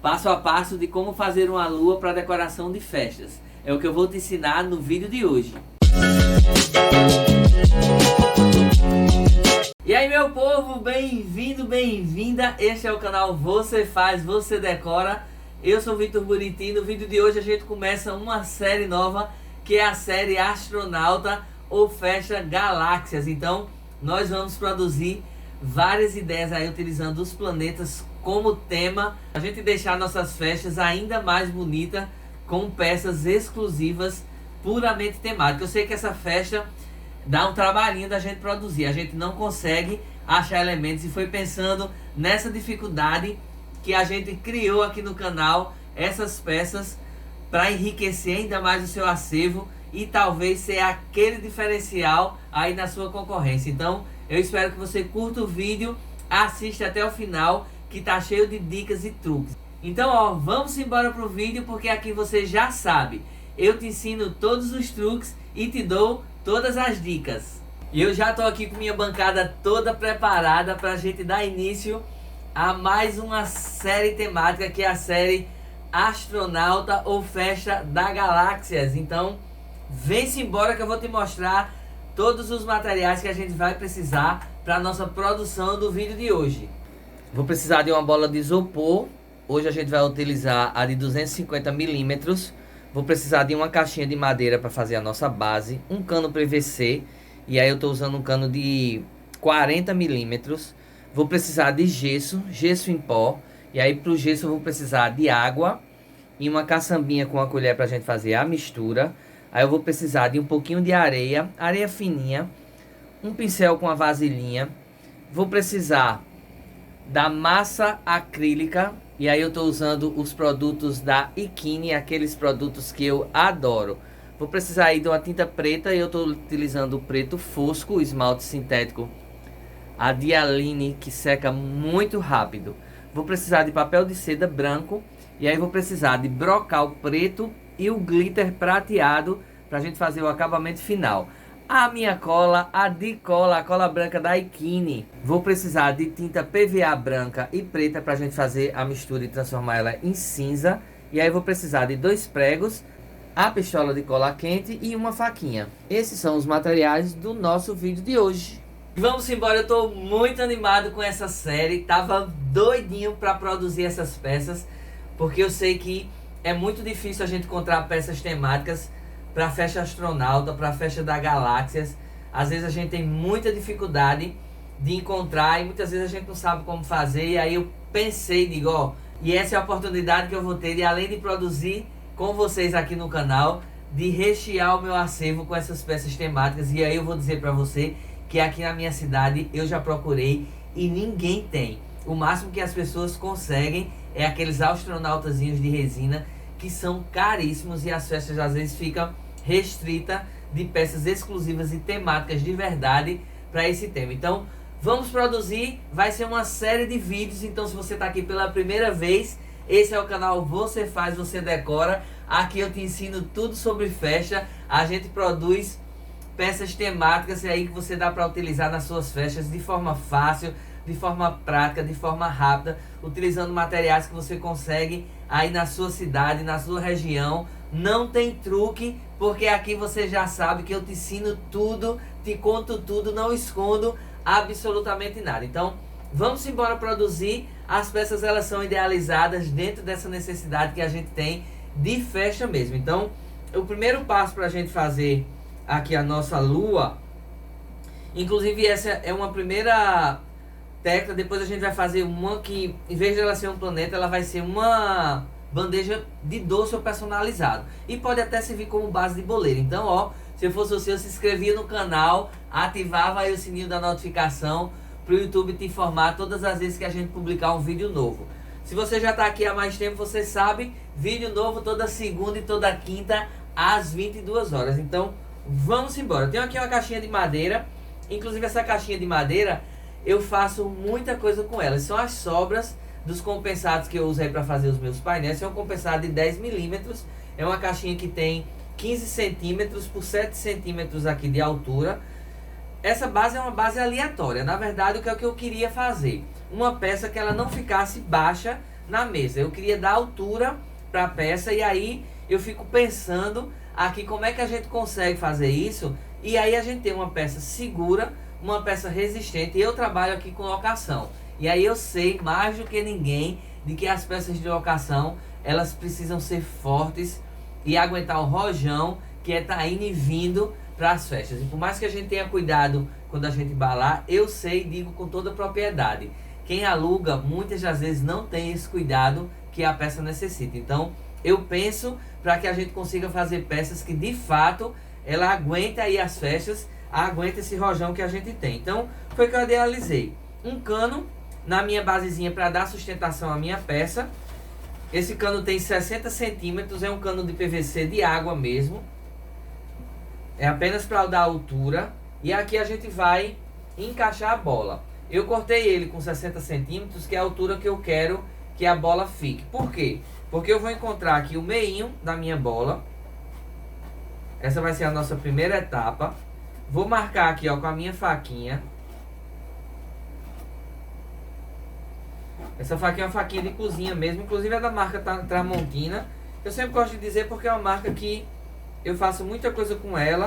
passo a passo de como fazer uma lua para decoração de festas. É o que eu vou te ensinar no vídeo de hoje. E aí, meu povo, bem-vindo, bem-vinda. Este é o canal Você Faz, Você Decora. Eu sou Vitor Buriti. No vídeo de hoje a gente começa uma série nova, que é a série Astronauta ou Festa Galáxias. Então, nós vamos produzir várias ideias aí utilizando os planetas como tema, a gente deixar nossas festas ainda mais bonitas com peças exclusivas puramente temáticas. Eu sei que essa festa dá um trabalhinho da gente produzir, a gente não consegue achar elementos e foi pensando nessa dificuldade que a gente criou aqui no canal essas peças para enriquecer ainda mais o seu acervo e talvez ser aquele diferencial aí na sua concorrência. Então eu espero que você curta o vídeo, assista até o final, que tá cheio de dicas e truques. Então, ó, vamos embora pro vídeo, porque aqui você já sabe, eu te ensino todos os truques e te dou todas as dicas. E eu já tô aqui com minha bancada toda preparada pra gente dar início a mais uma série temática, que é a série Astronauta ou Festa da Galáxias. Então, vem-se embora que eu vou te mostrar todos os materiais que a gente vai precisar para nossa produção do vídeo de hoje. Vou precisar de uma bola de isopor. Hoje a gente vai utilizar a de 250 milímetros. Vou precisar de uma caixinha de madeira para fazer a nossa base, um cano PVC, e aí eu estou usando um cano de 40 milímetros. Vou precisar de gesso em pó, e aí para o gesso eu vou precisar de água e uma caçambinha com a colher para a gente fazer a mistura. Aí eu vou precisar de um pouquinho de areia fininha, um pincel com a vasilhinha. Vou precisar da massa acrílica, e aí eu estou usando os produtos da Ikine, aqueles produtos que eu adoro. Vou precisar aí de uma tinta preta, e eu estou utilizando o preto fosco, o esmalte sintético, a Dialine, que seca muito rápido. Vou precisar de papel de seda branco, e aí vou precisar de brocal preto e o glitter prateado para a gente fazer o acabamento final. A minha cola, a Dicola, a cola branca da Ikine. Vou precisar de tinta PVA branca e preta para a gente fazer a mistura e transformar ela em cinza. E aí vou precisar de 2 pregos, a pistola de cola quente e uma faquinha. Esses são os materiais do nosso vídeo de hoje. Vamos embora, eu estou muito animado com essa série. Tava doidinho para produzir essas peças, porque eu sei que é muito difícil a gente encontrar peças temáticas para a festa astronauta, para a festa da galáxias. Às vezes a gente tem muita dificuldade de encontrar e muitas vezes a gente não sabe como fazer. E aí eu pensei, digo, ó, e essa é a oportunidade que eu vou ter de, além de produzir com vocês aqui no canal, de rechear o meu acervo com essas peças temáticas. E aí eu vou dizer para você que aqui na minha cidade eu já procurei e ninguém tem. O máximo que as pessoas conseguem é aqueles astronautazinhos de resina, que são caríssimos, e as festas às vezes ficam restritas de peças exclusivas e temáticas de verdade para esse tema. Então vamos produzir, vai ser uma série de vídeos. Então se você está aqui pela primeira vez, esse é o canal Você Faz, Você Decora. Aqui eu te ensino tudo sobre festa. A gente produz peças temáticas e aí que você dá para utilizar nas suas festas de forma fácil, de forma prática, de forma rápida, utilizando materiais que você consegue aí na sua cidade, na sua região. Não tem truque, porque aqui você já sabe que eu te ensino tudo, te conto tudo, não escondo absolutamente nada. Então vamos embora produzir. As peças, elas são idealizadas dentro dessa necessidade que a gente tem de festa mesmo. Então o primeiro passo para a gente fazer aqui a nossa lua, inclusive essa é uma primeira técnica. Depois a gente vai fazer uma que, em vez de ela ser um planeta, ela vai ser uma bandeja de doce personalizado, e pode até servir como base de boleiro. Então, ó, se eu fosse você, eu se inscrevia no canal, ativava aí o sininho da notificação para o YouTube te informar todas as vezes que a gente publicar um vídeo novo. Se você já está aqui há mais tempo, você sabe, vídeo novo toda segunda e toda quinta às 22 horas. Então vamos embora. Tenho aqui uma caixinha de madeira. Inclusive essa caixinha de madeira eu faço muita coisa com ela. São as sobras dos compensados que eu usei para fazer os meus painéis. É um compensado de 10 milímetros. É uma caixinha que tem 15 centímetros por 7 centímetros aqui de altura. Essa base é uma base aleatória. Na verdade, o que é o que eu queria fazer? Uma peça que ela não ficasse baixa na mesa. Eu queria dar altura para a peça e aí eu fico pensando aqui como é que a gente consegue fazer isso. E aí a gente tem uma peça segura, uma peça resistente, e eu trabalho aqui com locação. E aí eu sei mais do que ninguém de que as peças de locação, elas precisam ser fortes e aguentar o rojão que é tá indo e vindo para as festas. E por mais que a gente tenha cuidado quando a gente embalar, eu sei e digo com toda a propriedade. Quem aluga muitas das vezes não tem esse cuidado que a peça necessita. Então eu penso para que a gente consiga fazer peças que de fato ela aguenta aí as festas, aguenta esse rojão que a gente tem. Então foi que eu idealizei um cano na minha basezinha para dar sustentação à minha peça. Esse cano tem 60 centímetros, é um cano de PVC de água mesmo. É apenas para dar altura. E aqui a gente vai encaixar a bola. Eu cortei ele com 60 centímetros, que é a altura que eu quero que a bola fique. Por quê? Porque eu vou encontrar aqui o meinho da minha bola. Essa vai ser a nossa primeira etapa. Vou marcar aqui, ó, com a minha faquinha. Essa faquinha é uma faquinha de cozinha mesmo. Inclusive é da marca Tramontina. Eu sempre gosto de dizer porque é uma marca que eu faço muita coisa com ela.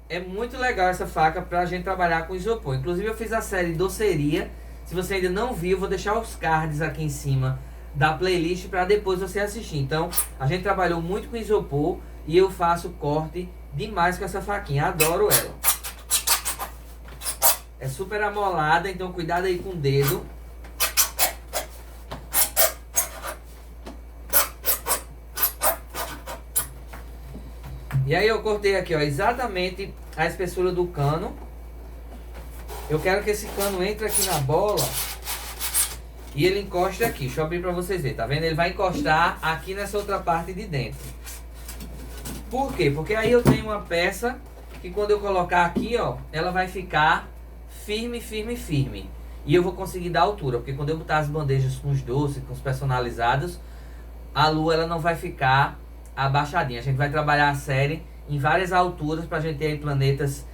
É muito legal essa faca pra gente trabalhar com isopor. Inclusive eu fiz a série doceria. Se você ainda não viu, eu vou deixar os cards aqui em cima da playlist para depois você assistir. Então a gente trabalhou muito com isopor e eu faço corte demais com essa faquinha. Adoro ela. É super amolada, então cuidado aí com o dedo. E aí eu cortei aqui, ó, exatamente a espessura do cano. Eu quero que esse cano entre aqui na bola e ele encoste aqui. Deixa eu abrir pra vocês verem, tá vendo? Ele vai encostar aqui nessa outra parte de dentro. Por quê? Porque aí eu tenho uma peça que quando eu colocar aqui, ó, ela vai ficar firme, firme, firme. E eu vou conseguir dar altura, porque quando eu botar as bandejas com os doces, com os personalizados, a lua ela não vai ficar abaixadinha. A gente vai trabalhar a série em várias alturas pra gente ter aí planetas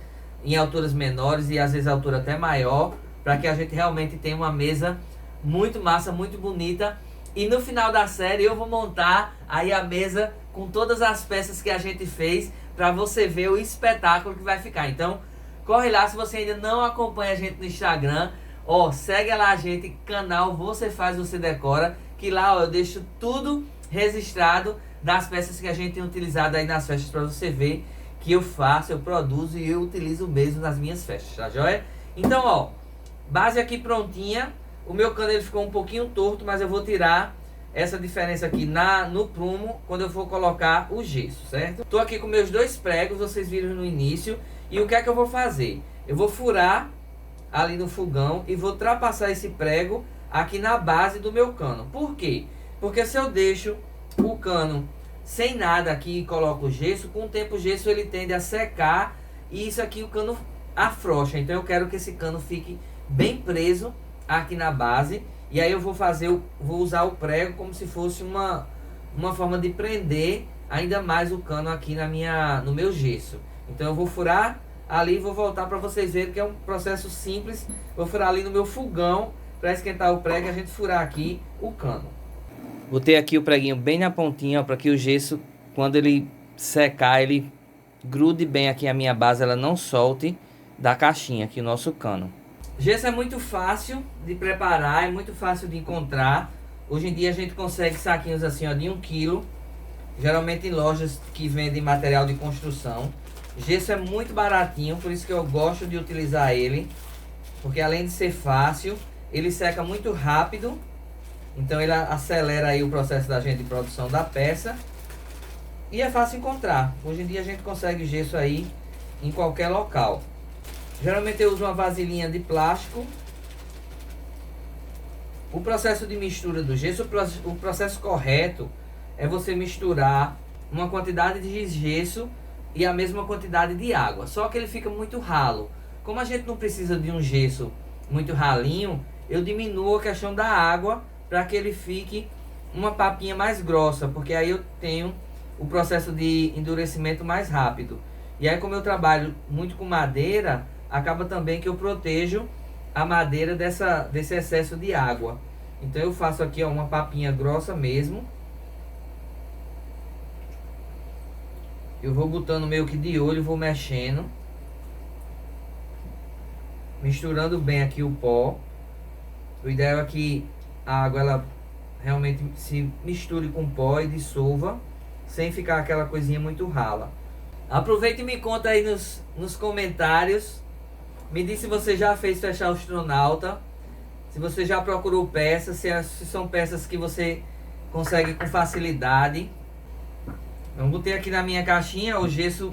em alturas menores e às vezes altura até maior, para que a gente realmente tenha uma mesa muito massa, muito bonita. E no final da série eu vou montar aí a mesa com todas as peças que a gente fez, para você ver o espetáculo que vai ficar. Então corre lá, se você ainda não acompanha a gente no Instagram, ó, segue lá a gente, canal Você Faz, Você Decora, que lá, ó, eu deixo tudo registrado das peças que a gente tem utilizado aí nas festas, para você ver que eu faço, eu produzo e eu utilizo mesmo nas minhas festas, tá joia? Então, ó, base aqui prontinha. O meu cano ele ficou um pouquinho torto, mas eu vou tirar essa diferença aqui no prumo quando eu for colocar o gesso, certo? Tô aqui com meus dois pregos, vocês viram no início. E o que é que eu vou fazer? Eu vou furar ali no fogão e vou ultrapassar esse prego aqui na base do meu cano. Por quê? Porque se eu deixo o cano sem nada aqui e coloco o gesso, com o tempo o gesso ele tende a secar e isso aqui o cano afrouxa. Então eu quero que esse cano fique bem preso aqui na base. E aí eu vou usar o prego como se fosse uma forma de prender ainda mais o cano aqui no meu gesso. Então eu vou furar ali e vou voltar para vocês verem que é um processo simples. Vou furar ali no meu fogão para esquentar o prego e a gente furar aqui o cano. Botei aqui o preguinho bem na pontinha, para que o gesso, quando ele secar, ele grude bem aqui a minha base, ela não solte da caixinha aqui o nosso cano. Gesso é muito fácil de preparar, é muito fácil de encontrar. Hoje em dia a gente consegue saquinhos assim, ó, de 1 kg, geralmente em lojas que vendem material de construção. Gesso é muito baratinho, por isso que eu gosto de utilizar ele, porque além de ser fácil, ele seca muito rápido. Então ele acelera aí o processo da gente de produção da peça. E é fácil encontrar. Hoje em dia a gente consegue gesso aí em qualquer local. Geralmente eu uso uma vasilhinha de plástico. O processo de mistura do gesso, o processo correto é você misturar uma quantidade de gesso e a mesma quantidade de água. Só que ele fica muito ralo. Como a gente não precisa de um gesso muito ralinho, eu diminuo a questão da água para que ele fique uma papinha mais grossa, porque aí eu tenho o processo de endurecimento mais rápido. E aí como eu trabalho muito com madeira, acaba também que eu protejo a madeira desse excesso de água. Então eu faço aqui, ó, uma papinha grossa mesmo. Eu vou botando meio que de olho, vou mexendo, misturando bem aqui o pó. O ideal é que a água ela realmente se misture com o pó e dissolva, sem ficar aquela coisinha muito rala. Aproveita e me conta aí nos comentários. Me diz se você já fez fechar o astronauta, se você já procurou peças, se são peças que você consegue com facilidade. Eu botei aqui na minha caixinha o gesso.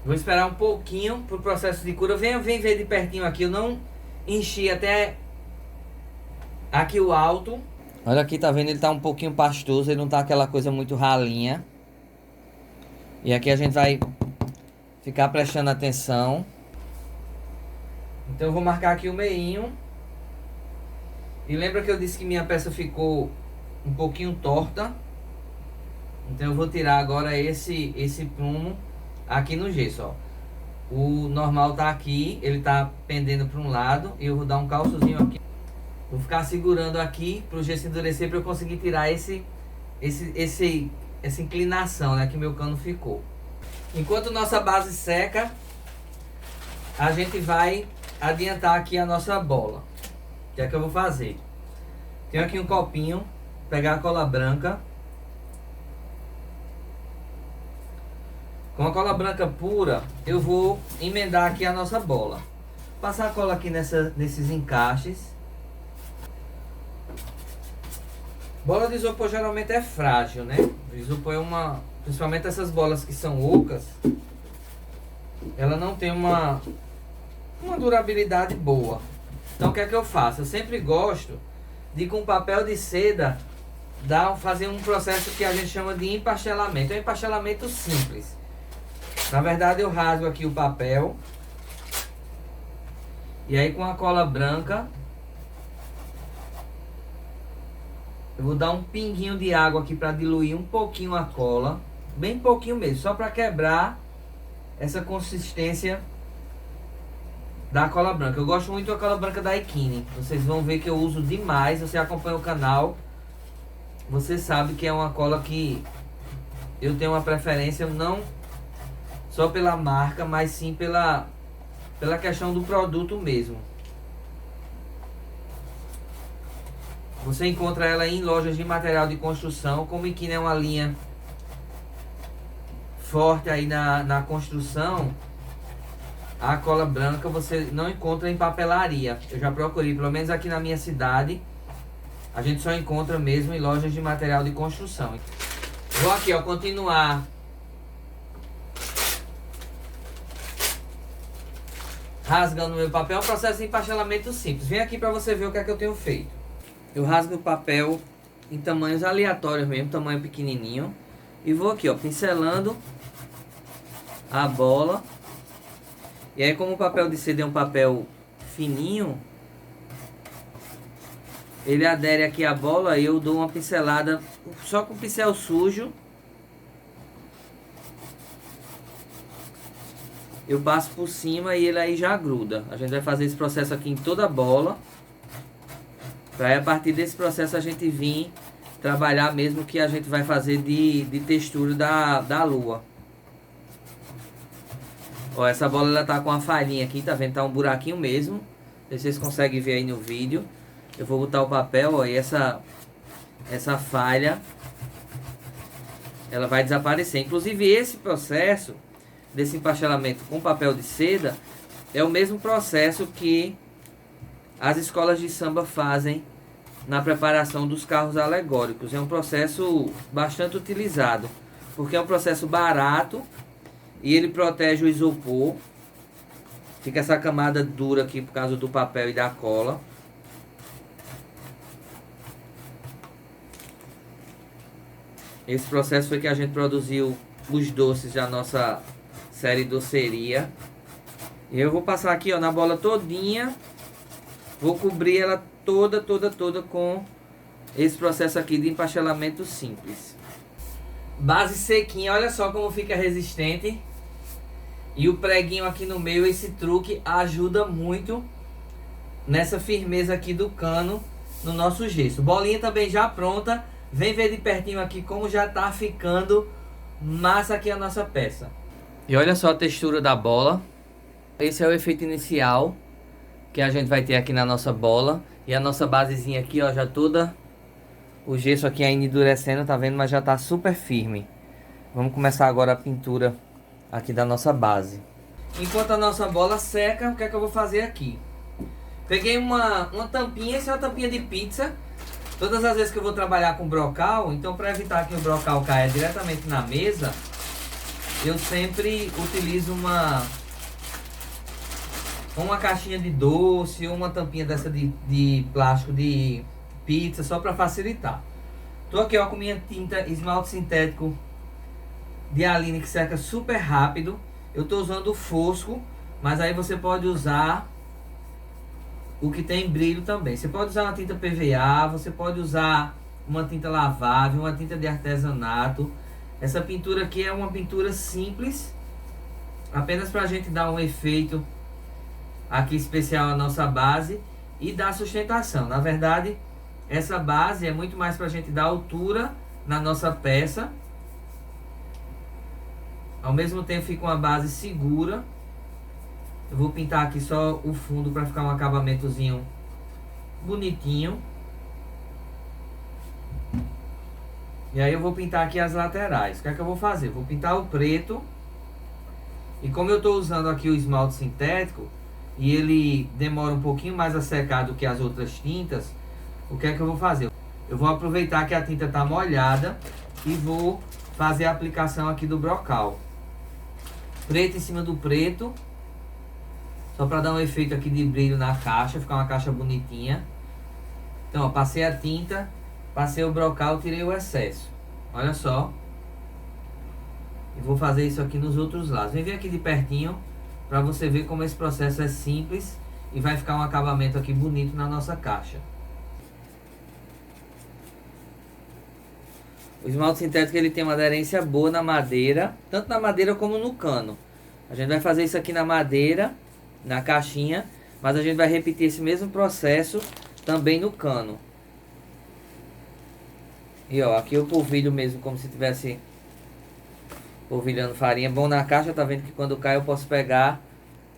Vou esperar um pouquinho pro processo de cura. Vem ver de pertinho aqui. Eu não enchi até aqui o alto. Olha aqui, tá vendo? Ele tá um pouquinho pastoso. Ele não tá aquela coisa muito ralinha. E aqui a gente vai ficar prestando atenção. Então eu vou marcar aqui o meinho. E lembra que eu disse que minha peça ficou um pouquinho torta. Então eu vou tirar agora esse prumo aqui no gesso, ó. O normal tá aqui, ele tá pendendo para um lado. E eu vou dar um calçozinho aqui. Vou ficar segurando aqui pro gesso endurecer, para eu conseguir tirar essa inclinação, né, que meu cano ficou. Enquanto nossa base seca, a gente vai adiantar aqui a nossa bola. O que é que eu vou fazer? Tenho aqui um copinho, pegar a cola branca. Com a cola branca pura, eu vou emendar aqui a nossa bola. Passar a cola aqui nesses encaixes. Bola de isopor geralmente é frágil, né? O isopor é principalmente essas bolas que são ocas, ela não tem uma durabilidade boa. Então o que é que eu faço? Eu sempre gosto de, com papel de seda, fazer um processo que a gente chama de empastelamento. É um empastelamento simples. Na verdade eu rasgo aqui o papel. E aí com a cola branca eu vou dar um pinguinho de água aqui para diluir um pouquinho a cola. Bem pouquinho mesmo, só para quebrar essa consistência da cola branca. Eu gosto muito da cola branca da Ikine. Vocês vão ver que eu uso demais. Você acompanha o canal, você sabe que é uma cola que eu tenho uma preferência, não só pela marca, mas sim pela questão do produto mesmo. Você encontra ela em lojas de material de construção. Como Ikine é uma linha forte aí na construção, a cola branca você não encontra em papelaria. Eu já procurei, pelo menos aqui na minha cidade, a gente só encontra mesmo em lojas de material de construção. Vou aqui, ó, continuar rasgando meu papel. É um processo de empastelamento simples. Vem aqui para você ver o que é que eu tenho feito. Eu rasgo o papel em tamanhos aleatórios mesmo, tamanho pequenininho. E vou aqui, ó, pincelando a bola. E aí, como o papel de seda é um papel fininho, ele adere aqui à bola e eu dou uma pincelada só com o pincel sujo. Eu passo por cima e ele aí já gruda. A gente vai fazer esse processo aqui em toda a bola, para a partir desse processo a gente vir trabalhar mesmo que a gente vai fazer de textura da lua. Ó, essa bola ela tá com a falhinha aqui, tá vendo? Tá um buraquinho mesmo. Não sei se vocês conseguem ver aí no vídeo. Eu vou botar o papel, ó, e essa falha ela vai desaparecer. Inclusive esse processo desse empastelamento com papel de seda é o mesmo processo que as escolas de samba fazem na preparação dos carros alegóricos. É um processo bastante utilizado, porque é um processo barato e ele protege o isopor. Fica essa camada dura aqui por causa do papel e da cola. Esse processo foi que a gente produziu os doces da nossa série doceria. E eu vou passar aqui, ó, na bola todinha. Vou cobrir ela toda com esse processo aqui de empastelamento simples. Base sequinha, olha só como fica resistente. E o preguinho aqui no meio, esse truque ajuda muito nessa firmeza aqui do cano no nosso gesso. Bolinha também já pronta. Vem ver de pertinho aqui como já tá ficando massa aqui a nossa peça. E olha só a textura da bola. Esse é o efeito inicial que a gente vai ter aqui na nossa bola. E a nossa basezinha aqui, ó, já toda... O gesso aqui ainda endurecendo, tá vendo? Mas já tá super firme. Vamos começar agora a pintura aqui da nossa base. Enquanto a nossa bola seca, o que é que eu vou fazer aqui? Peguei uma tampinha, essa é uma tampinha de pizza. Todas as vezes que eu vou trabalhar com brocal, então para evitar que o brocal caia diretamente na mesa, eu sempre utilizo uma caixinha de doce ou uma tampinha dessa de plástico de pizza, só para facilitar. Tô aqui, ó, com minha tinta esmalte sintético de Aline que seca super rápido. Eu tô usando o fosco, mas aí você pode usar o que tem brilho também. Você pode usar uma tinta PVA, você pode usar uma tinta lavável, uma tinta de artesanato. Essa pintura aqui é uma pintura simples, apenas para a gente dar um efeito aqui especial à nossa base e dar sustentação. Na verdade, essa base é muito mais para a gente dar altura na nossa peça. Ao mesmo tempo fica uma base segura. Eu vou pintar aqui só o fundo para ficar um acabamentozinho bonitinho. E aí eu vou pintar aqui as laterais. O que é que eu vou fazer? Vou pintar o preto. E como eu estou usando aqui o esmalte sintético e ele demora um pouquinho mais a secar do que as outras tintas, o que é que eu vou fazer? Eu vou aproveitar que a tinta está molhada e vou fazer a aplicação aqui do brocal. Preto em cima do preto, só para dar um efeito aqui de brilho na caixa, ficar uma caixa bonitinha. Então, ó, passei a tinta, passei o brocal, tirei o excesso. Olha só. E vou fazer isso aqui nos outros lados. Vem ver aqui de pertinho, para você ver como esse processo é simples e vai ficar um acabamento aqui bonito na nossa caixa. O esmalte sintético ele tem uma aderência boa na madeira, tanto na madeira como no cano. A gente vai fazer isso aqui na madeira, na caixinha, mas a gente vai repetir esse mesmo processo também no cano. E ó, aqui eu polvilho mesmo como se tivesse polvilhando farinha. Bom, na caixa tá vendo que quando cai eu posso pegar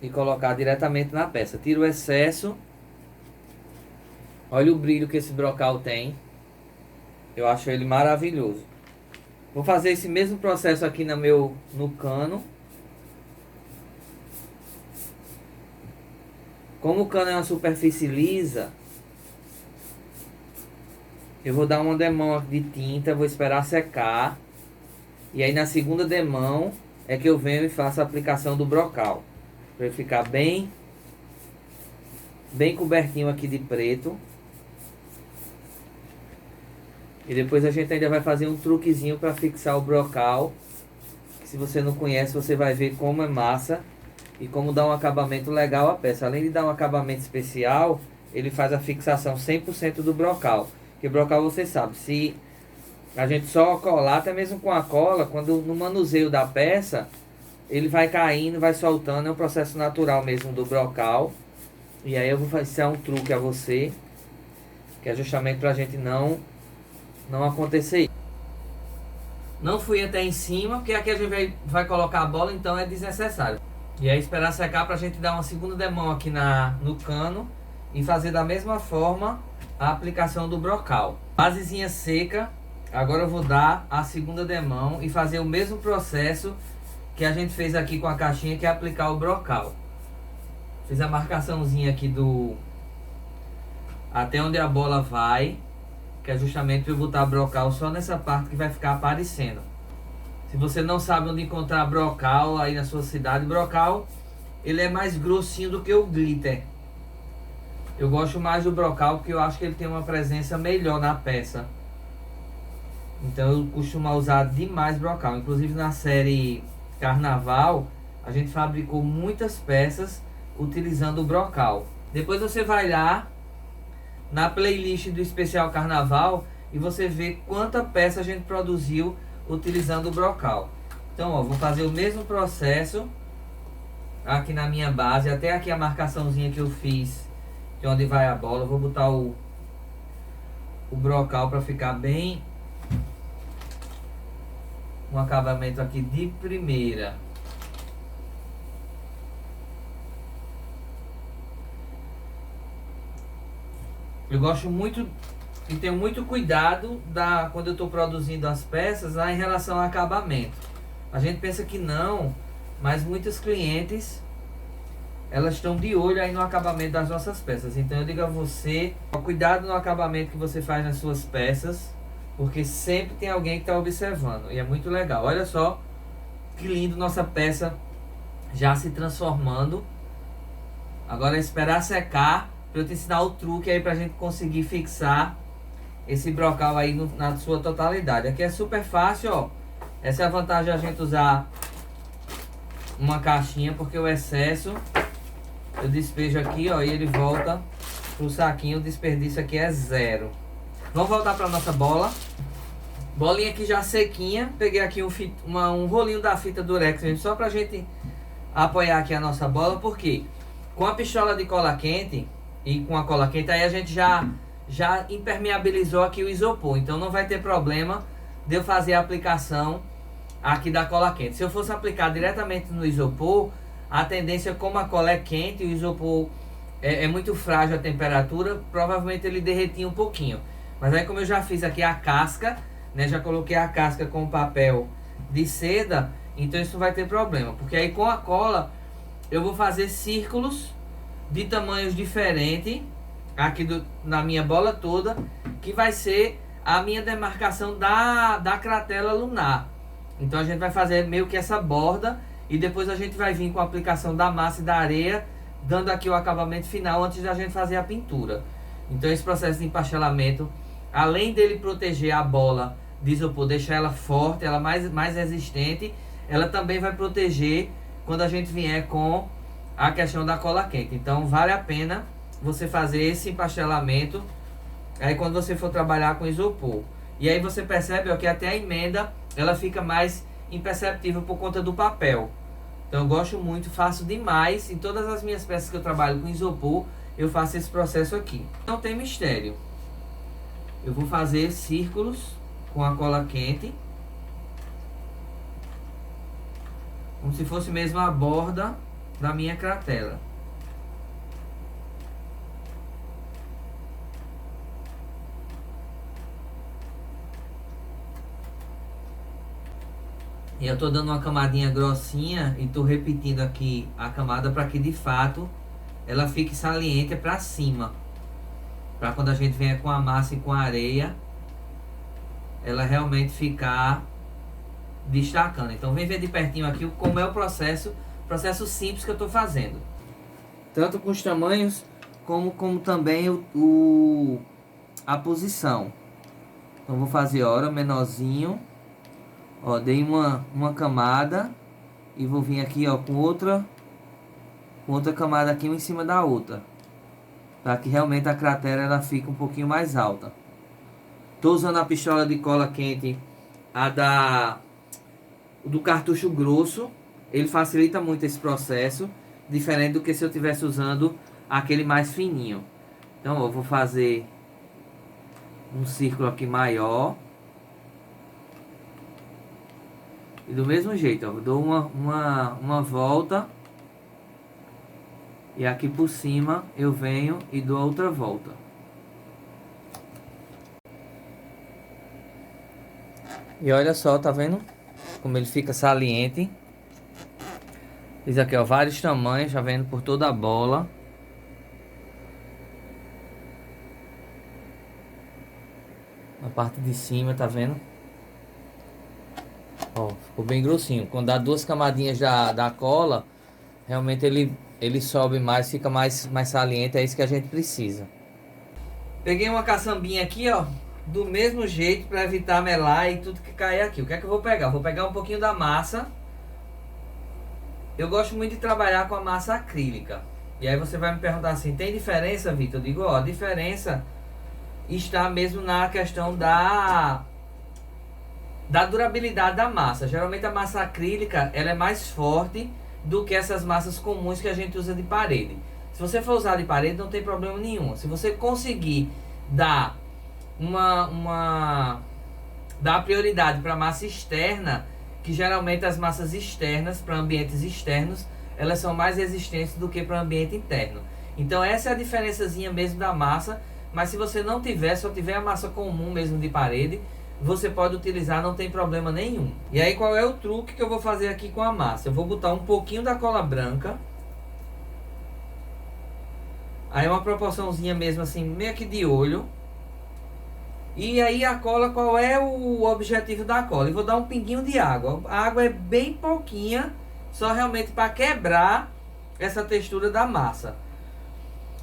e colocar diretamente na peça. Tiro o excesso. Olha o brilho que esse brocal tem. Eu acho ele maravilhoso. Vou fazer esse mesmo processo aqui no cano. Como o cano é uma superfície lisa, eu vou dar uma demão de tinta, vou esperar secar. E aí na segunda demão é que eu venho e faço a aplicação do brocal. Para ele ficar bem cobertinho aqui de preto. E depois a gente ainda vai fazer um truquezinho para fixar o brocal. Que se você não conhece, você vai ver como é massa e como dá um acabamento legal à peça. Além de dar um acabamento especial, ele faz a fixação 100% do brocal. Porque brocal você sabe, se a gente só colar, até mesmo com a cola, quando no manuseio da peça, ele vai caindo, vai soltando, é um processo natural mesmo do brocal. E aí eu vou fazer um truque a você, que é justamente para a gente não acontecer. Não fui até em cima, porque aqui a gente vai colocar a bola, então é desnecessário. E aí esperar secar pra gente dar uma segunda demão aqui no cano e fazer da mesma forma a aplicação do brocal. Basezinha seca, agora eu vou dar a segunda demão e fazer o mesmo processo que a gente fez aqui com a caixinha, que é aplicar o brocal. Fiz a marcaçãozinha aqui até onde a bola vai, que é justamente para eu botar brocal só nessa parte que vai ficar aparecendo. Se você não sabe onde encontrar brocal aí na sua cidade, brocal ele é mais grossinho do que o glitter. Eu gosto mais do brocal porque eu acho que ele tem uma presença melhor na peça. Então eu costumo usar demais brocal. Inclusive na série Carnaval a gente fabricou muitas peças utilizando o brocal. Depois você vai lá na playlist do especial Carnaval e você vê quanta peça a gente produziu utilizando o brocal. Então ó, vou fazer o mesmo processo aqui na minha base, até aqui a marcaçãozinha que eu fiz, que é onde vai a bola. Eu vou botar o brocal para ficar bem um acabamento aqui de primeira. Eu gosto muito e tenho muito cuidado quando eu estou produzindo as peças em relação ao acabamento. A gente pensa que não, mas muitos clientes elas estão de olho aí no acabamento das nossas peças. Então eu digo a você, cuidado no acabamento que você faz nas suas peças, porque sempre tem alguém que está observando e é muito legal. Olha só que lindo nossa peça já se transformando. Agora é esperar secar para eu te ensinar o truque aí pra gente conseguir fixar esse brocal aí na sua totalidade. Aqui é super fácil, ó. Essa é a vantagem de a gente usar uma caixinha, porque o excesso eu despejo aqui, ó, e ele volta pro saquinho. O desperdício aqui é zero. Vamos voltar para nossa bola. Bolinha aqui já sequinha. Peguei aqui um rolinho da fita Durex, gente, só pra gente apoiar aqui a nossa bola, porque com a pistola de cola quente e com a cola quente aí a gente já impermeabilizou aqui o isopor, então não vai ter problema de eu fazer a aplicação aqui da cola quente. Se eu fosse aplicar diretamente no isopor, a tendência, como a cola é quente e o isopor é muito frágil a temperatura, provavelmente ele derretia um pouquinho. Mas aí, como eu já fiz aqui a casca, né, já coloquei a casca com papel de seda, então isso não vai ter problema, porque aí com a cola eu vou fazer círculos de tamanhos diferentes aqui na minha bola toda, que vai ser a minha demarcação da cratera lunar. Então a gente vai fazer meio que essa borda e depois a gente vai vir com a aplicação da massa e da areia, dando aqui o acabamento final antes da gente fazer a pintura. Então esse processo de empastelamento, além dele proteger a bola de isopor, deixar ela forte, ela mais resistente, ela também vai proteger quando a gente vier com a questão da cola quente. Então vale a pena você fazer esse empastelamento aí quando você for trabalhar com isopor. E aí você percebe, ó, que até a emenda ela fica mais imperceptível por conta do papel. Então eu gosto muito, faço demais. Em todas as minhas peças que eu trabalho com isopor, eu faço esse processo aqui. Não tem mistério. Eu vou fazer círculos com a cola quente, como se fosse mesmo a borda da minha cratera. E eu tô dando uma camadinha grossinha e tô repetindo aqui a camada para que de fato ela fique saliente para cima, para quando a gente venha com a massa e com a areia ela realmente ficar destacando. Então vem ver de pertinho aqui como é o processo simples que eu tô fazendo, tanto com os tamanhos como também a posição. Então vou fazer, ó, menorzinho. Ó, dei uma camada e vou vir aqui, ó, com outra camada aqui uma em cima da outra, para que realmente a cratera ela fique um pouquinho mais alta. Tô usando a pistola de cola quente, do cartucho grosso. Ele facilita muito esse processo, diferente do que se eu tivesse usando aquele mais fininho. Então, ó, eu vou fazer um círculo aqui maior. E do mesmo jeito, ó, eu dou uma volta. E aqui por cima eu venho e dou outra volta. E olha só, tá vendo como ele fica saliente? Fiz aqui, ó, vários tamanhos, já vendo por toda a bola. Na parte de cima, tá vendo? Ó, ficou bem grossinho. Quando dá duas camadinhas da cola, realmente ele sobe mais, fica mais saliente. É isso que a gente precisa. Peguei uma caçambinha aqui, ó, do mesmo jeito, para evitar melar e tudo que cair aqui. O que é que eu vou pegar? Vou pegar um pouquinho da massa. Eu gosto muito de trabalhar com a massa acrílica. E aí você vai me perguntar assim, tem diferença, Vitor? Eu digo, ó, a diferença está mesmo na questão da durabilidade da massa. Geralmente a massa acrílica ela é mais forte do que essas massas comuns que a gente usa de parede. Se você for usar de parede, não tem problema nenhum. Se você conseguir dar dar prioridade para massa externa, que geralmente as massas externas para ambientes externos, elas são mais resistentes do que para o ambiente interno. Então essa é a diferençazinha mesmo da massa. Mas se você não tiver, só tiver a massa comum mesmo de parede, você pode utilizar, não tem problema nenhum. E aí qual é o truque que eu vou fazer aqui com a massa? Eu vou botar um pouquinho da cola branca. Aí uma proporçãozinha mesmo assim, meio que de olho. E aí a cola, qual é o objetivo da cola? Eu vou dar um pinguinho de água. A água é bem pouquinha, só realmente para quebrar essa textura da massa.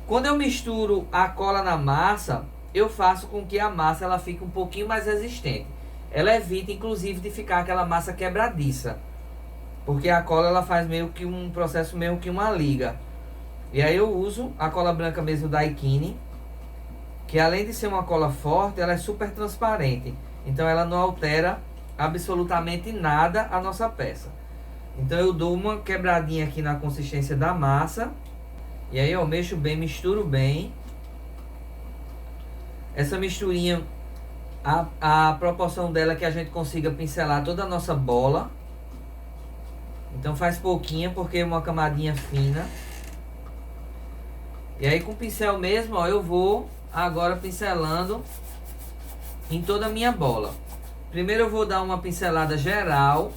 Quando eu misturo a cola na massa, eu faço com que a massa ela fique um pouquinho mais resistente. Ela evita inclusive de ficar aquela massa quebradiça, porque a cola ela faz meio que um processo, meio que uma liga. E aí eu uso a cola branca mesmo da Ikine, que além de ser uma cola forte, ela é super transparente. Então ela não altera absolutamente nada a nossa peça. Então eu dou uma quebradinha aqui na consistência da massa. E aí eu mexo bem, misturo bem. Essa misturinha, a proporção dela é que a gente consiga pincelar toda a nossa bola. Então faz pouquinha, porque é uma camadinha fina. E aí com o pincel mesmo, ó, eu vou agora pincelando em toda a minha bola. Primeiro eu vou dar uma pincelada geral.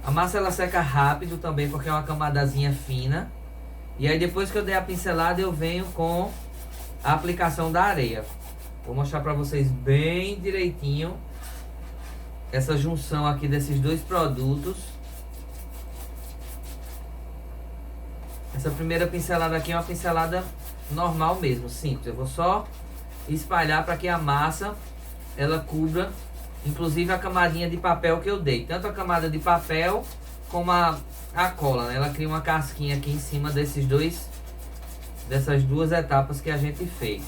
A massa ela seca rápido também, porque é uma camadazinha fina. E aí depois que eu der a pincelada, eu venho com a aplicação da areia. Vou mostrar para vocês bem direitinho essa junção aqui desses dois produtos. Essa primeira pincelada aqui é uma pincelada normal mesmo, simples. Eu vou só espalhar para que a massa ela cubra inclusive a camadinha de papel que eu dei. Tanto a camada de papel como a cola, né? Ela cria uma casquinha aqui em cima dessas duas etapas que a gente fez.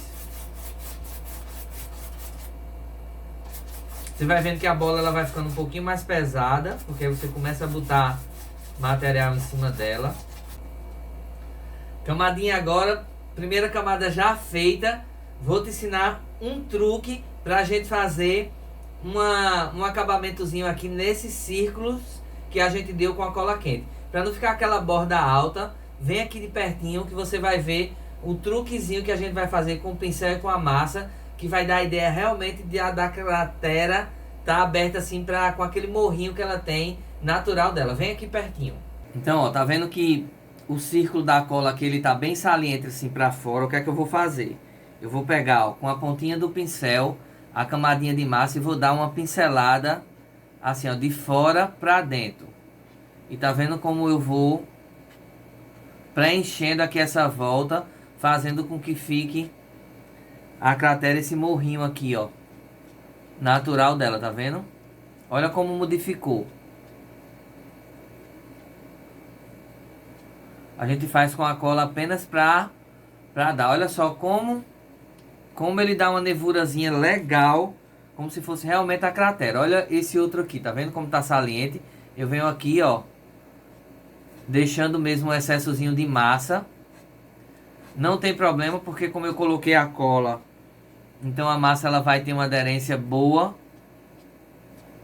Você vai vendo que a bola ela vai ficando um pouquinho mais pesada, porque aí você começa a botar material em cima dela. Camadinha agora, primeira camada já feita. Vou te ensinar um truque pra gente fazer um acabamentozinho aqui nesses círculos que a gente deu com a cola quente. Pra não ficar aquela borda alta, vem aqui de pertinho que você vai ver o truquezinho que a gente vai fazer com o pincel e com a massa, que vai dar a ideia realmente da cratera tá aberta assim com aquele morrinho que ela tem natural dela. Vem aqui pertinho. Então, ó, tá vendo que o círculo da cola aqui ele tá bem saliente assim pra fora. O que é que eu vou fazer? Eu vou pegar, ó, com a pontinha do pincel a camadinha de massa e vou dar uma pincelada assim, ó, de fora pra dentro. E tá vendo como eu vou preenchendo aqui essa volta, fazendo com que fique a cratera, esse morrinho aqui, ó, natural dela, tá vendo? Olha como modificou. A gente faz com a cola apenas pra dar. Olha só como ele dá uma nevurazinha legal, como se fosse realmente a cratera. Olha esse outro aqui, tá vendo como tá saliente? Eu venho aqui, ó, deixando mesmo um excessozinho de massa. Não tem problema, porque como eu coloquei a cola, então a massa ela vai ter uma aderência boa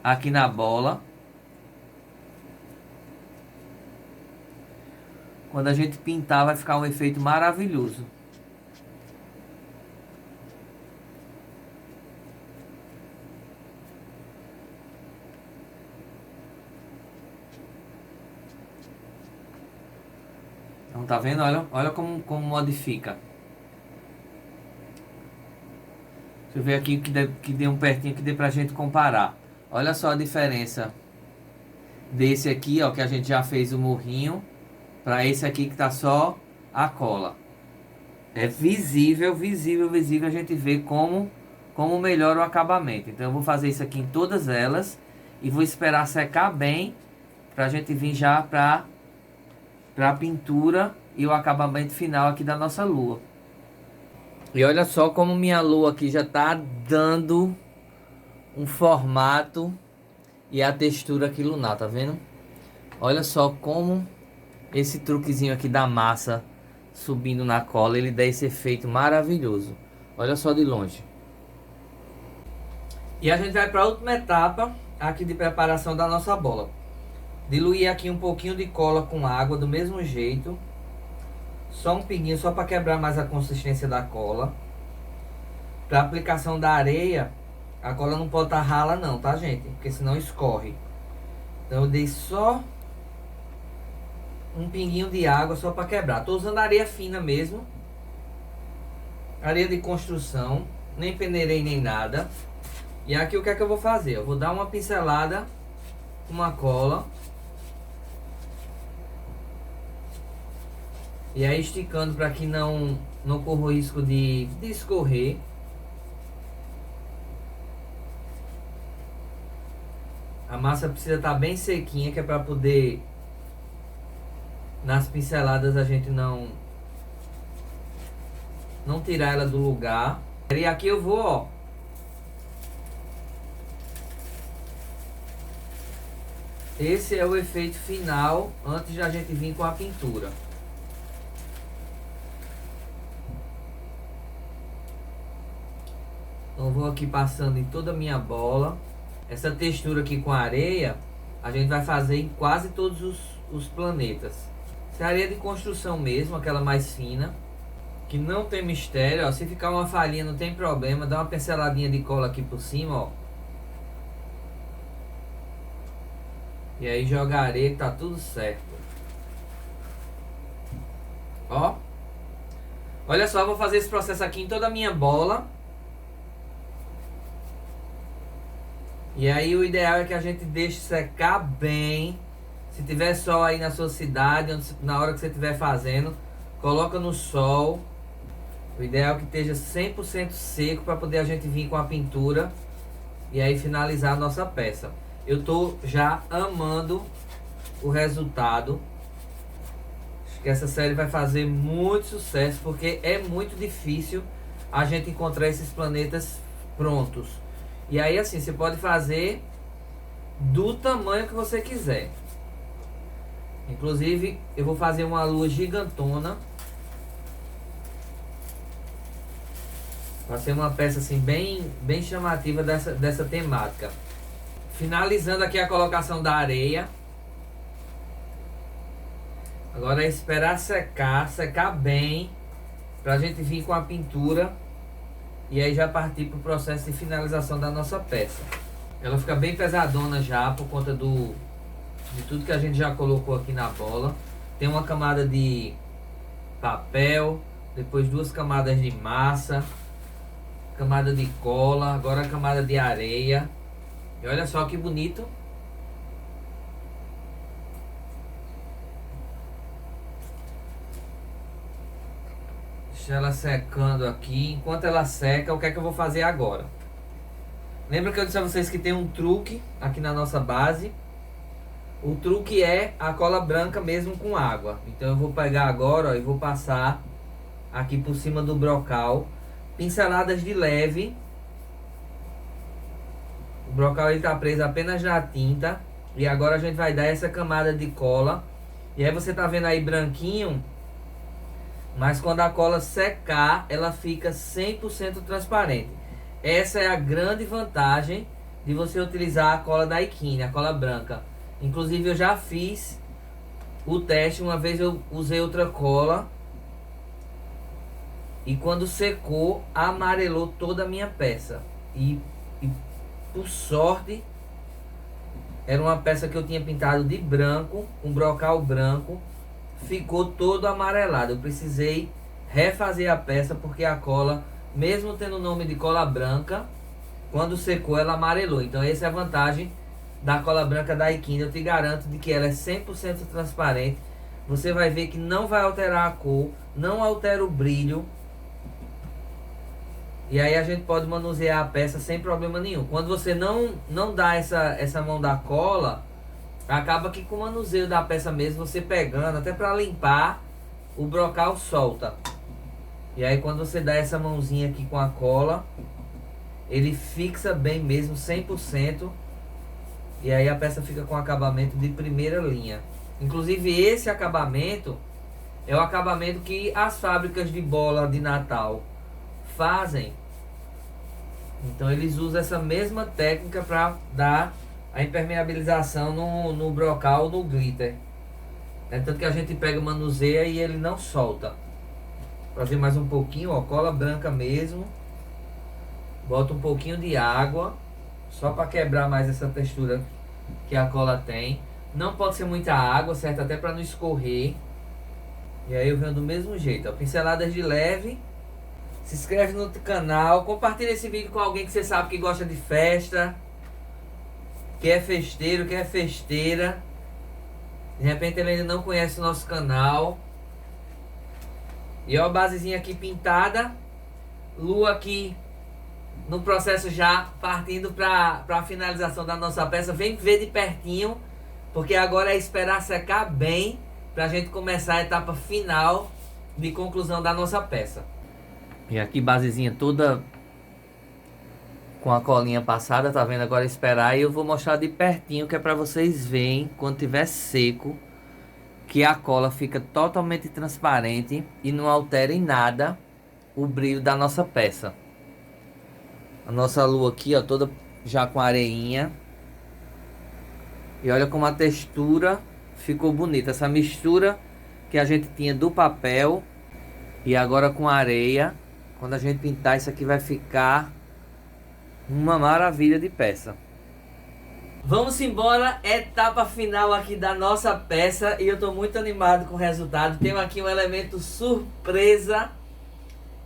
aqui na bola. Quando a gente pintar vai ficar um efeito maravilhoso. Então tá vendo? Olha como modifica. Deixa eu ver aqui que dê um pertinho que dê pra gente comparar. Olha só a diferença desse aqui, ó, que a gente já fez o morrinho, para esse aqui que tá só a cola. É visível a gente vê como melhora o acabamento. Então eu vou fazer isso aqui em todas elas e vou esperar secar bem pra gente vir já pra pintura e o acabamento final aqui da nossa lua. E olha só como minha lua aqui já tá dando um formato e a textura aqui lunar, tá vendo? Olha só como esse truquezinho aqui da massa subindo na cola, ele dá esse efeito maravilhoso. Olha só de longe. E a gente vai para a última etapa aqui de preparação da nossa bola. Diluir aqui um pouquinho de cola com água do mesmo jeito. Só um pinguinho, só para quebrar mais a consistência da cola. Para aplicação da areia, a cola não pode estar rala não, tá gente? Porque senão escorre. Então eu dei só um pinguinho de água só para quebrar. Tô usando areia fina mesmo. Areia de construção. Nem peneirei nem nada. E aqui o que é que eu vou fazer? Eu vou dar uma pincelada com uma cola. E aí esticando para que não corra o risco de escorrer. A massa precisa estar bem sequinha, que é para poder, nas pinceladas, a gente não tirar ela do lugar. E aqui eu vou, ó, esse é o efeito final antes de a gente vir com a pintura. Então vou aqui passando em toda a minha bola. Essa textura aqui com a areia, a gente vai fazer em quase todos os planetas. Essa é areia de construção mesmo, aquela mais fina, que não tem mistério, ó. Se ficar uma falhinha não tem problema, dá uma pinceladinha de cola aqui por cima, ó. E aí joga a areia que tá tudo certo. Ó. Olha só, eu vou fazer esse processo aqui em toda a minha bola. E aí o ideal é que a gente deixe secar bem. Se tiver sol aí na sua cidade, na hora que você estiver fazendo, coloca no sol. O ideal é que esteja 100% seco para poder a gente vir com a pintura e aí finalizar a nossa peça. Eu tô já amando o resultado. Acho que essa série vai fazer muito sucesso, porque é muito difícil a gente encontrar esses planetas prontos. E aí assim, você pode fazer do tamanho que você quiser. Inclusive, eu vou fazer uma lua gigantona. Vai ser uma peça assim bem chamativa dessa temática. Finalizando aqui a colocação da areia. Agora é esperar secar bem, pra gente vir com a pintura. E aí já partir para o processo de finalização da nossa peça. Ela fica bem pesadona já, por conta de tudo que a gente já colocou aqui na bola. Tem uma camada de papel, depois 2 camadas de massa, camada de cola, agora a camada de areia. E olha só que bonito. Deixa ela secando aqui. Enquanto ela seca, o que é que eu vou fazer agora? Lembra que eu disse a vocês que tem um truque aqui na nossa base? O truque é a cola branca mesmo com água. Então eu vou pegar agora, ó, e vou passar aqui por cima do brocal. Pinceladas de leve. O brocal ele tá preso apenas na tinta. E agora a gente vai dar essa camada de cola. E aí você tá vendo aí branquinho. Mas quando a cola secar, ela fica 100% transparente. Essa é a grande vantagem de você utilizar a cola da Daiquine, a cola branca. Inclusive eu já fiz o teste, uma vez eu usei outra cola. E quando secou, amarelou toda a minha peça. E por sorte, era uma peça que eu tinha pintado de branco, um brocal branco. Ficou todo amarelado. Eu precisei refazer a peça porque a cola, mesmo tendo o nome de cola branca, quando secou ela amarelou. Então essa é a vantagem da cola branca da Daiquine. Eu te garanto de que ela é 100% transparente. Você vai ver que não vai alterar a cor, não altera o brilho. E aí a gente pode manusear a peça sem problema nenhum. Quando você não dá essa mão da cola, acaba que com o manuseio da peça mesmo, você pegando, até para limpar, o brocal solta. E aí quando você dá essa mãozinha aqui com a cola, ele fixa bem mesmo, 100%. E aí a peça fica com acabamento de primeira linha. Inclusive esse acabamento é o acabamento que as fábricas de bola de Natal fazem. Então eles usam essa mesma técnica para dar a impermeabilização no brocal, no glitter. É tanto que a gente pega, manuseia e ele não solta. Fazer mais um pouquinho, ó, cola branca mesmo. Bota um pouquinho de água, só para quebrar mais essa textura que a cola tem. Não pode ser muita água, certo? Até para não escorrer. E aí eu venho do mesmo jeito, ó, pinceladas de leve. Se inscreve no canal, compartilha esse vídeo com alguém que você sabe que gosta de festa, que é festeiro, que é festeira. De repente ele ainda não conhece o nosso canal. E ó, a basezinha aqui pintada. Lua aqui no processo já partindo para a finalização da nossa peça. Vem ver de pertinho, porque agora é esperar secar bem para a gente começar a etapa final de conclusão da nossa peça. E aqui basezinha toda com a colinha passada, tá vendo? Agora esperar, e eu vou mostrar de pertinho, que é para vocês verem quando tiver seco, que a cola fica totalmente transparente e não altera em nada o brilho da nossa peça. A nossa lua aqui, ó, toda já com areinha. E olha como a textura ficou bonita. Essa mistura que a gente tinha do papel e agora com areia. Quando a gente pintar, isso aqui vai ficar uma maravilha de peça. Vamos embora, etapa final aqui da nossa peça. E eu tô muito animado com o resultado. Tenho aqui um elemento surpresa,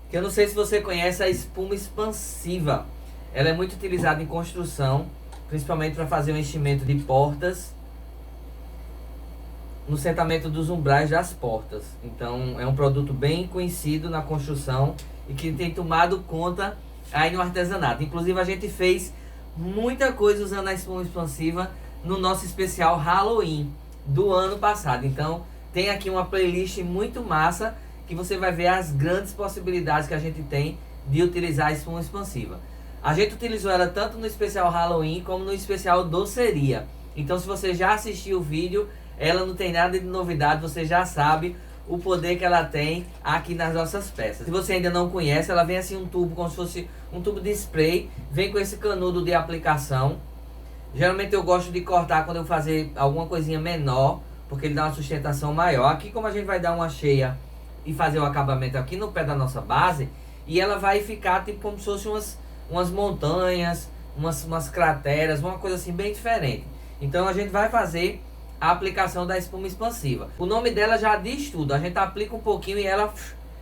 que eu não sei se você conhece, a espuma expansiva. Ela é muito utilizada em construção, principalmente para fazer o enchimento de portas, no sentamento dos umbrais das portas. Então é um produto bem conhecido na construção e que tem tomado conta aí no artesanato. Inclusive a gente fez muita coisa usando a espuma expansiva no nosso especial Halloween do ano passado. Então tem aqui uma playlist muito massa, que você vai ver as grandes possibilidades que a gente tem de utilizar a espuma expansiva. A gente utilizou ela tanto no especial Halloween como no especial doceria. Então se você já assistiu o vídeo, ela não tem nada de novidade, você já sabe o poder que ela tem aqui nas nossas peças. Se você ainda não conhece, ela vem assim um tubo, como se fosse um tubo de spray, vem com esse canudo de aplicação. Geralmente eu gosto de cortar quando eu fazer alguma coisinha menor, porque ele dá uma sustentação maior. Aqui, como a gente vai dar uma cheia e fazer o acabamento aqui no pé da nossa base, e ela vai ficar tipo como se fosse umas montanhas, umas crateras, uma coisa assim bem diferente. Então a gente vai fazer a aplicação da espuma expansiva. O nome dela já diz tudo. A gente aplica um pouquinho e ela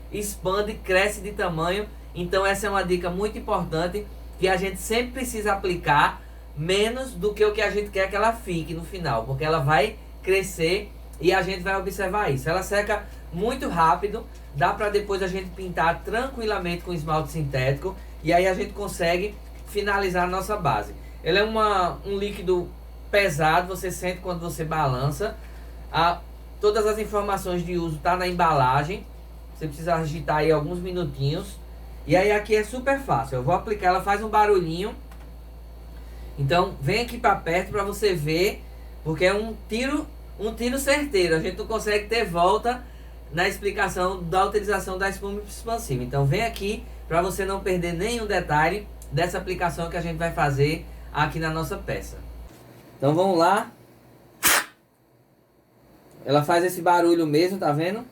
expande, cresce de tamanho. Então essa é uma dica muito importante, que a gente sempre precisa aplicar menos do que o que a gente quer que ela fique no final, porque ela vai crescer e a gente vai observar isso. Ela seca muito rápido, dá para depois a gente pintar tranquilamente com esmalte sintético, e aí a gente consegue finalizar a nossa base. Ela é um líquido pesado, você sente quando você balança. Todas as informações de uso tá na embalagem. Você precisa agitar aí alguns minutinhos. E aí aqui é super fácil. Eu vou aplicar, ela faz um barulhinho. Então vem aqui para perto para você ver, porque é um tiro certeiro. A gente não consegue ter volta na explicação da utilização da espuma expansiva. Então vem aqui para você não perder nenhum detalhe dessa aplicação que a gente vai fazer aqui na nossa peça. Então vamos lá. Ela faz esse barulho mesmo, tá vendo?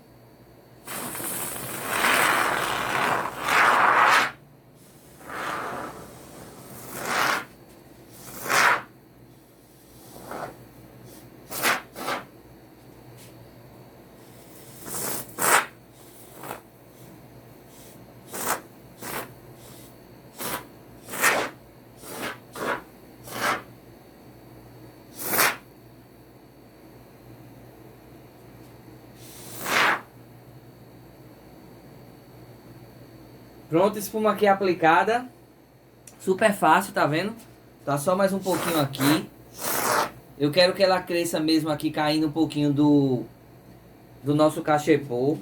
Pronto, espuma aqui aplicada. Super fácil, tá vendo? Tá só mais um pouquinho aqui. Eu quero que ela cresça mesmo aqui, caindo um pouquinho do nosso cachepô.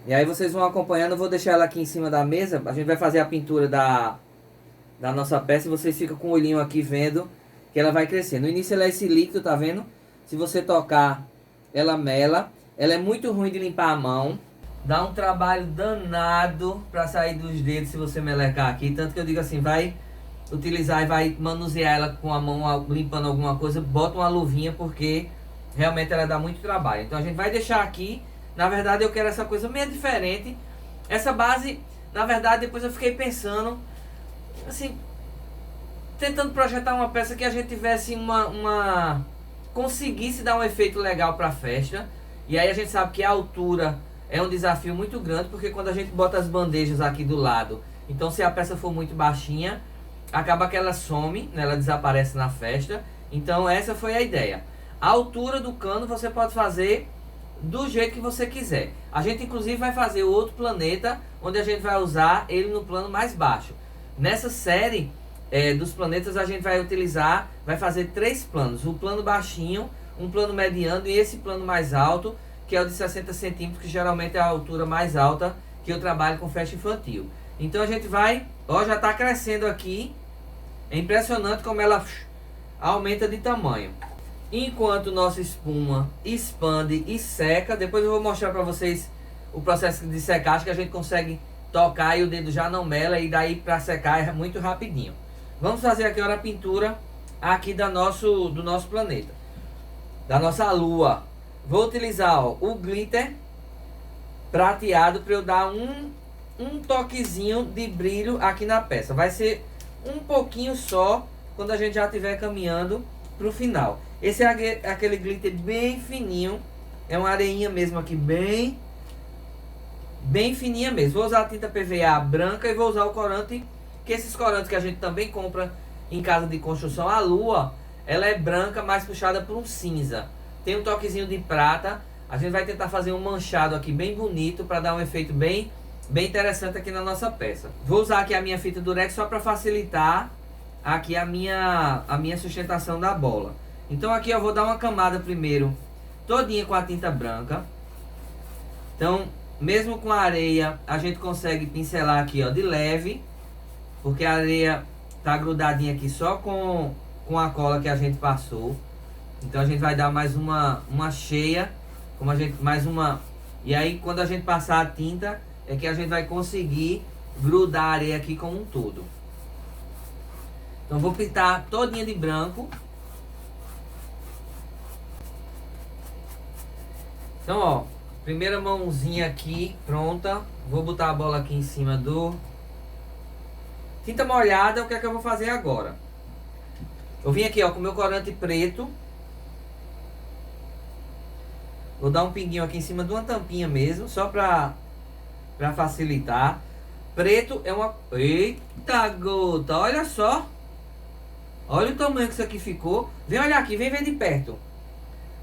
E aí vocês vão acompanhando. Eu vou deixar ela aqui em cima da mesa. A gente vai fazer a pintura da nossa peça e vocês ficam com o olhinho aqui vendo que ela vai crescer. No início ela é esse líquido, tá vendo? Se você tocar, ela mela. Ela é muito ruim de limpar a mão. Dá um trabalho danado para sair dos dedos se você melecar aqui. Tanto que eu digo assim, vai utilizar e vai manusear ela com a mão limpando alguma coisa, bota uma luvinha porque realmente ela dá muito trabalho. Então a gente vai deixar aqui. Na verdade eu quero essa coisa meio diferente. Essa base, na verdade, depois eu fiquei pensando, assim, tentando projetar uma peça que a gente tivesse conseguisse dar um efeito legal para a festa. E aí a gente sabe que a altura é um desafio muito grande, porque quando a gente bota as bandejas aqui do lado, então se a peça for muito baixinha, acaba que ela some, né, ela desaparece na festa. Então essa foi a ideia. A altura do cano você pode fazer do jeito que você quiser. A gente inclusive vai fazer outro planeta, onde a gente vai usar ele no plano mais baixo. Nessa série dos planetas a gente vai fazer 3 planos. O plano baixinho, um plano mediano e esse plano mais alto, que é o de 60 centímetros, que geralmente é a altura mais alta que eu trabalho com festa infantil. Então a gente vai, ó, já está crescendo aqui. É impressionante como ela aumenta de tamanho. Enquanto nossa espuma expande e seca, depois eu vou mostrar para vocês o processo de secagem, que a gente consegue tocar e o dedo já não mela, e daí para secar é muito rapidinho. Vamos fazer aqui agora a pintura aqui do nosso planeta, da nossa lua. Vou utilizar, ó, o glitter prateado para eu dar um toquezinho de brilho aqui na peça. Vai ser um pouquinho só quando a gente já estiver caminhando para o final. Esse é aquele glitter bem fininho, é uma areinha mesmo aqui, bem fininha mesmo. Vou usar a tinta PVA branca e vou usar o corante, que esses corantes que a gente também compra em casa de construção. A lua, ela é branca, mais puxada por um cinza. Tem um toquezinho de prata. A gente vai tentar fazer um manchado aqui bem bonito para dar um efeito bem interessante aqui na nossa peça. Vou usar aqui a minha fita durex só para facilitar aqui a minha sustentação da bola. Então aqui eu vou dar uma camada primeiro todinha com a tinta branca. Então, mesmo com a areia, a gente consegue pincelar aqui, ó, de leve, porque a areia tá grudadinha aqui só com a cola que a gente passou. Então a gente vai dar mais uma cheia, e aí quando a gente passar a tinta, é que a gente vai conseguir grudar a areia aqui como um todo. Então vou pintar todinha de branco. Então, ó, primeira mãozinha aqui, pronta. Vou botar a bola aqui em cima do... Tinta molhada, o que é que eu vou fazer agora? Eu vim aqui, ó, com o meu corante preto. Vou dar um pinguinho aqui em cima de uma tampinha mesmo, só pra facilitar. Preto é uma... Eita, gota, olha só. Olha o tamanho que isso aqui ficou. Vem olhar aqui, vem ver de perto.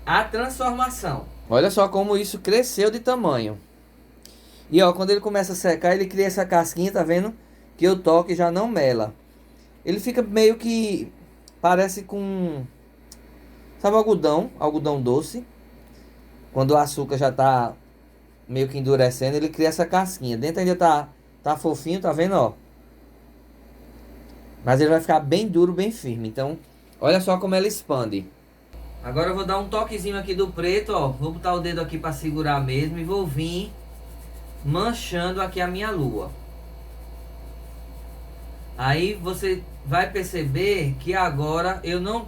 A transformação. Olha só como isso cresceu de tamanho. E ó, quando ele começa a secar, ele cria essa casquinha, tá vendo? Que eu toco e já não mela. Ele fica meio que... Parece com... Sabe algodão doce? Quando o açúcar já tá meio que endurecendo, ele cria essa casquinha. Dentro ainda tá fofinho, tá vendo, ó? Mas ele vai ficar bem duro, bem firme. Então, olha só como ela expande. Agora eu vou dar um toquezinho aqui do preto, ó. Vou botar o dedo aqui para segurar mesmo e vou vir manchando aqui a minha lua. Aí você vai perceber que agora eu não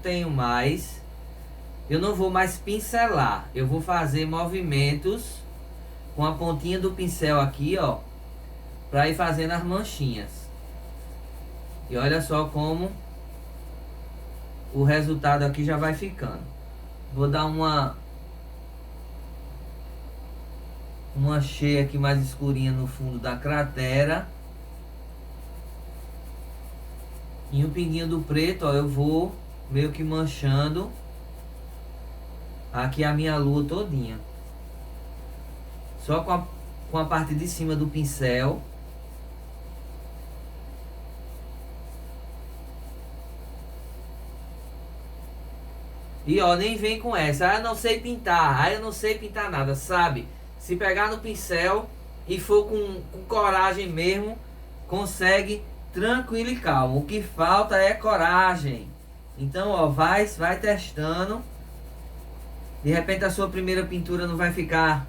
vou mais pincelar. Eu vou fazer movimentos com a pontinha do pincel aqui, ó, para ir fazendo as manchinhas. E olha só como o resultado aqui já vai ficando. Vou dar uma cheia aqui mais escurinha no fundo da cratera. E um pinguinho do preto, ó, eu vou meio que manchando aqui a minha lua todinha. Só com a parte de cima do pincel. E ó, nem vem com essa. Ah, eu não sei pintar. Ah, eu não sei pintar nada, sabe? Se pegar no pincel e for com coragem mesmo, consegue tranquilo e calmo. O que falta é coragem. Então, ó, vai testando. De repente a sua primeira pintura não vai ficar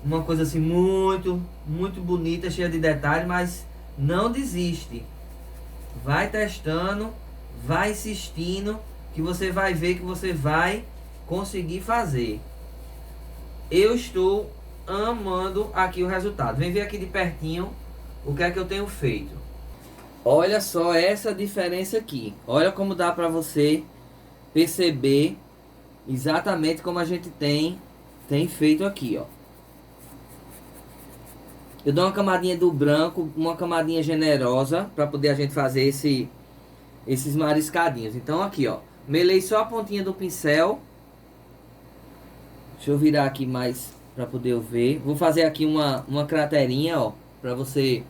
uma coisa assim muito bonita, cheia de detalhes, mas não desiste. Vai testando, vai insistindo, que você vai ver que você vai conseguir fazer. Eu estou amando aqui o resultado. Vem ver aqui de pertinho o que é que eu tenho feito. Olha só essa diferença aqui. Olha como dá para você perceber exatamente como a gente tem feito aqui, ó. Eu dou uma camadinha do branco, uma camadinha generosa, para poder a gente fazer esses mariscadinhos. Então aqui, ó, melei só a pontinha do pincel. Deixa eu virar aqui mais para poder eu ver. Vou fazer aqui uma craterinha, ó, para você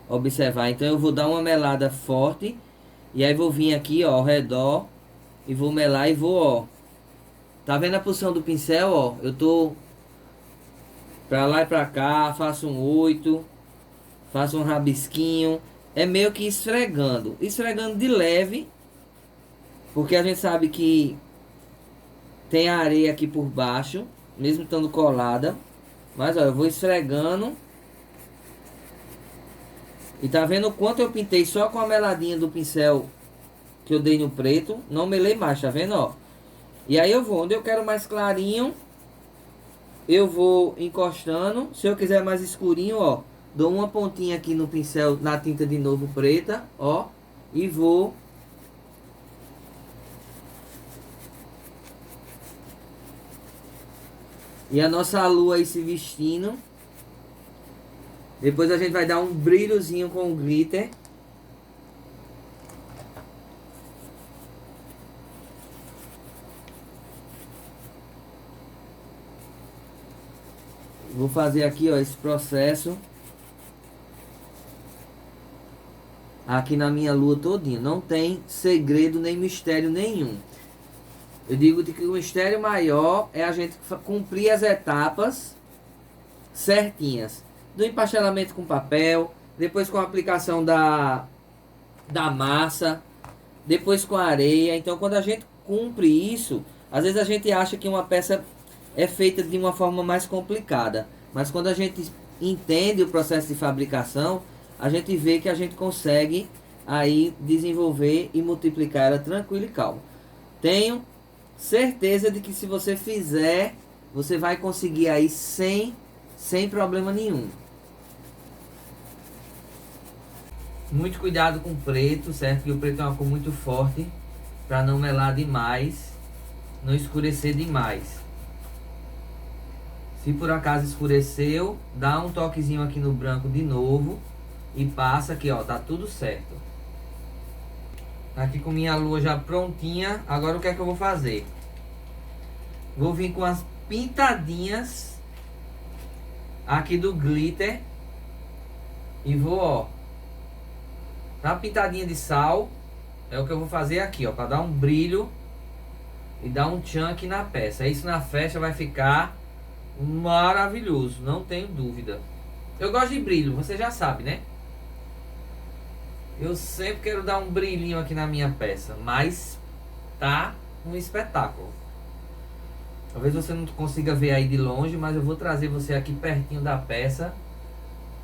observar. Então eu vou dar uma melada forte e aí vou vir aqui, ó, ao redor e vou melar e vou, ó. Tá vendo a posição do pincel, ó? Eu tô pra lá e pra cá, faço um 8, faço um rabisquinho. É meio que esfregando de leve, porque a gente sabe que tem areia aqui por baixo, mesmo estando colada. Mas ó, eu vou esfregando. E tá vendo o quanto eu pintei só com a meladinha do pincel que eu dei no preto? Não melei mais, tá vendo, ó? E aí eu vou, onde eu quero mais clarinho, eu vou encostando. Se eu quiser mais escurinho, ó, dou uma pontinha aqui no pincel, na tinta de novo preta, ó, e vou. E a nossa lua aí se vestindo. Depois a gente vai dar um brilhozinho com o glitter. Vou fazer aqui, ó, esse processo aqui na minha lua todinha. Não tem segredo nem mistério nenhum. Eu digo que o mistério maior é a gente cumprir as etapas certinhas. Do empastelamento com papel, depois com a aplicação da massa, depois com a areia. Então quando a gente cumpre isso, às vezes a gente acha que uma peça é feita de uma forma mais complicada, mas quando a gente entende o processo de fabricação, a gente vê que a gente consegue aí desenvolver e multiplicar ela tranquilo e calmo. Tenho certeza de que se você fizer, você vai conseguir aí sem problema nenhum. Muito cuidado com o preto, certo? Que o preto é uma cor muito forte, para não melar demais, não escurecer demais. Se por acaso escureceu, dá um toquezinho aqui no branco de novo e passa aqui, ó, tá tudo certo. Aqui com minha lua já prontinha, agora o que é que eu vou fazer? Vou vir com as pintadinhas aqui do glitter e vou, ó, na pintadinha de sal, é o que eu vou fazer aqui, ó, para dar um brilho e dar um tchan aqui na peça. Isso na festa vai ficar maravilhoso, não tenho dúvida. Eu gosto de brilho, você já sabe, né? Eu sempre quero dar um brilhinho aqui na minha peça, mas tá um espetáculo. Talvez você não consiga ver aí de longe, mas eu vou trazer você aqui pertinho da peça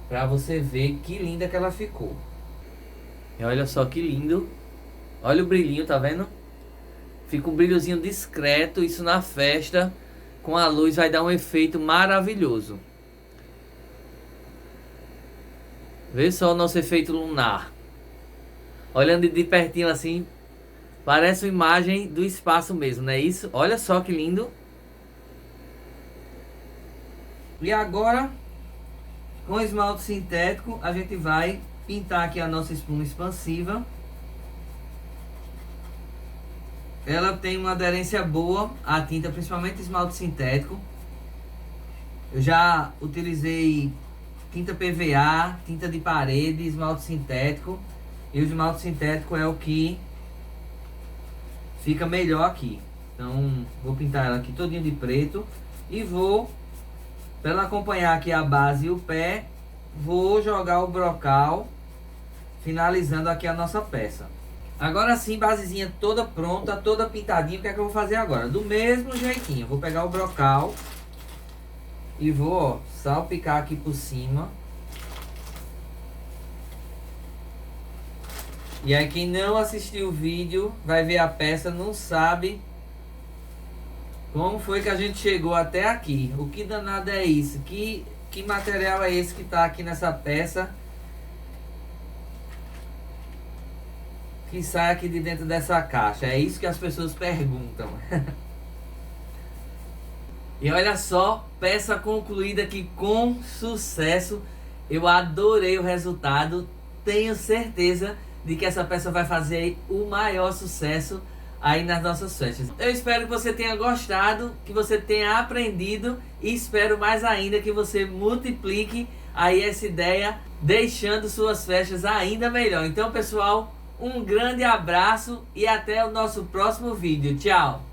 para você ver que linda que ela ficou. E olha só que lindo. Olha o brilhinho, tá vendo? Fica um brilhozinho discreto, isso na festa com a luz vai dar um efeito maravilhoso. Vê só o nosso efeito lunar. Olhando de pertinho assim, parece uma imagem do espaço mesmo, não é isso? Olha só que lindo. E agora, com esmalte sintético, a gente vai pintar aqui a nossa espuma expansiva. Ela tem uma aderência boa à tinta, principalmente esmalte sintético. Eu já utilizei tinta PVA, tinta de parede, esmalte sintético. E o esmalte sintético é o que fica melhor aqui. Então vou pintar ela aqui todinha de preto. E vou, para ela acompanhar aqui a base e o pé, vou jogar o brocal, finalizando aqui a nossa peça. Agora sim, basezinha toda pronta, toda pintadinha. O que é que eu vou fazer agora? Do mesmo jeitinho, eu vou pegar o brocal e vou, ó, salpicar aqui por cima. E aí quem não assistiu o vídeo, vai ver a peça, não sabe como foi que a gente chegou até aqui. O que danado é isso? Que material é esse que tá aqui nessa peça? Que sai aqui de dentro dessa caixa? É isso que as pessoas perguntam. E olha só, peça concluída aqui com sucesso. Eu adorei o resultado. Tenho certeza de que essa peça vai fazer o maior sucesso aí nas nossas festas. Eu espero que você tenha gostado, que você tenha aprendido e espero mais ainda que você multiplique aí essa ideia, deixando suas festas ainda melhor. Então, pessoal, um grande abraço e até o nosso próximo vídeo. Tchau!